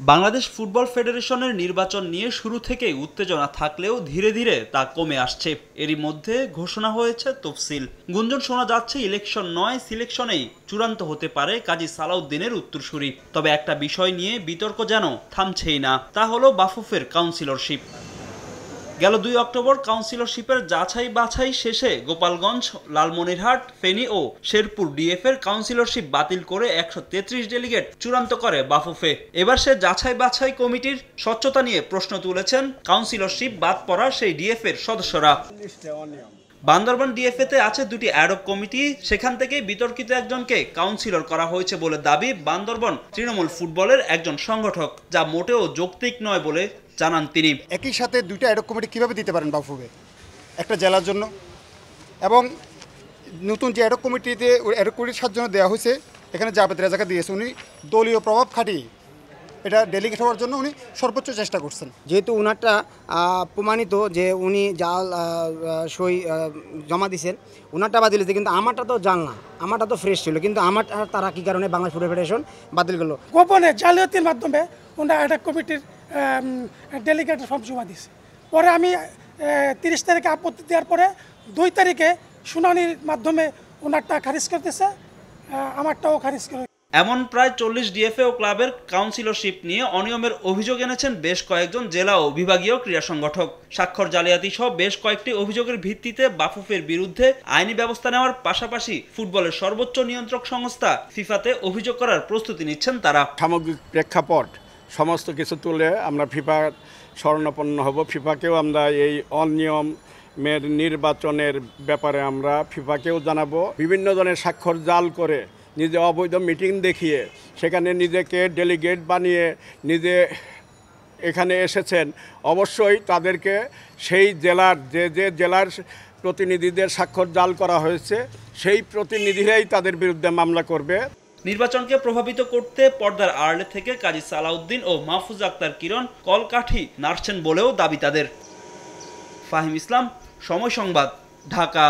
Bangladesh football ফেডারেশনের নির্বাচন নিয়ে শুরু থেকেই উত্তেজনা থাকলেও ধীরে ধীরে তা কমে আসছে। এরই মধ্যে ঘোষণা হয়েছে তফসিল। গুঞ্জন শোনা যাচ্ছে ইলেকশন নয়, সিলেকশনেই চূড়ান্ত হতে পারে কাজী সালাউদ্দিনের উত্তরসূরি। তবে একটা বিষয় নিয়ে বিতর্ক যেন থামছেই না, তা হলো বাফুফের কাউন্সিলরশিপ। গেল 2 অক্টোবর কাউন্সিলরশিপের যাচাই বাছাই শেষে গোপালগঞ্জ, লালমনিরহাট, ফেনী ও শেরপুর ডিএফ এর কাউন্সিলরশিপ বাতিল করে 133 ডেলিগেট চূড়ান্ত করে বাফুফে। এবার সে যাচাই বাছাই কমিটির স্বচ্ছতা নিয়ে প্রশ্ন তুলেছেন কাউন্সিলরশিপ বাদ পড়া সেই ডিএফ এর সদস্যরা। বান্দরবান ডিএফএতে আছে 2টি অ্যাডক কমিটি, সেখান থেকে বিতর্কিত একজনকে কাউন্সিলর করা হয়েছে বলে দাবি বান্দরবান তৃণমূল ফুটবলের একজন সংগঠক, যা মোটেও যৌক্তিক নয় বলে জানান তিনি। একই সাথে 2টা অ্যাডক কমিটি কীভাবে দিতে পারেন বাফুফে একটা জেলার জন্য? এবং নতুন যে অ্যাডক কমিটিতে অ্যাডক কমিটির 7 জন দেওয়া হয়েছে, এখানে জাভেদ রাজাকে দিয়েছে, উনি দলীয় প্রভাব খাটিয়ে এটা ডেলিগেট হওয়ার জন্য উনি সর্বোচ্চ চেষ্টা করছেন। যেহেতু উনারটা প্রমাণিত যে উনি জাল সই জমা দিয়েছেন, উনারটা বাতিল হয়েছে, কিন্তু আমারটা তো জাল না, আমারটা তো ফ্রেশ ছিল, কিন্তু আমারটা তারা কী কারণে বাংলাদেশ ফুটবল ফেডারেশন বাতিল করলো? গোপনে জালিয়াতির মাধ্যমে ওনারা একটা কমিটির ডেলিগেটের ফর্ম জমা দিয়েছে। পরে আমি 30 তারিখে আপত্তি দেওয়ার পরে 2 তারিখে শুনানির মাধ্যমে ওনারটা খারিজ করতেছে, আমারটাও খারিজ করে। এমন প্রায় 40 ডিএফএ ও ক্লাবের কাউন্সিলরশিপ নিয়ে অনিয়মের অভিযোগ এনেছেন বেশ কয়েকজন জেলা ও বিভাগীয় ক্রীড়া সংগঠক। স্বাক্ষর জালিয়াতি সহ বেশ কয়েকটি অভিযোগের ভিত্তিতে বাফুফের বিরুদ্ধে আইনি ব্যবস্থা নেওয়ার পাশাপাশি ফুটবলের সর্বোচ্চ নিয়ন্ত্রক সংস্থা ফিফাতে অভিযোগ করার প্রস্তুতি নিচ্ছেন তারা। সামগ্রিক প্রেক্ষাপট সমস্ত কিছু তুলে আমরা ফিফার শরণাপন্ন হব। ফিফাকেও আমরা এই অনিয়মের নির্বাচনের ব্যাপারে আমরা ফিফাকেও জানাবো। বিভিন্ন ধরনের স্বাক্ষর জাল করে নিজে অবৈধ মিটিং দেখিয়ে সেখানে নিজেকে ডেলিগেট বানিয়ে নিজে এখানে এসেছেন, অবশ্যই তাদেরকে সেই জেলার যে জেলার প্রতিনিধিদের স্বাক্ষর জাল করা হয়েছে সেই প্রতিনিধিরাই তাদের বিরুদ্ধে মামলা করবে। নির্বাচনকে প্রভাবিত করতে পর্দার আড়ালে থেকে কাজী সালাউদ্দিন ও মাহফুজ আক্তার কিরণ কলকাঠি নাড়ছেন বলেও দাবি তাদের। ফাহিম ইসলাম, সময় সংবাদ, ঢাকা।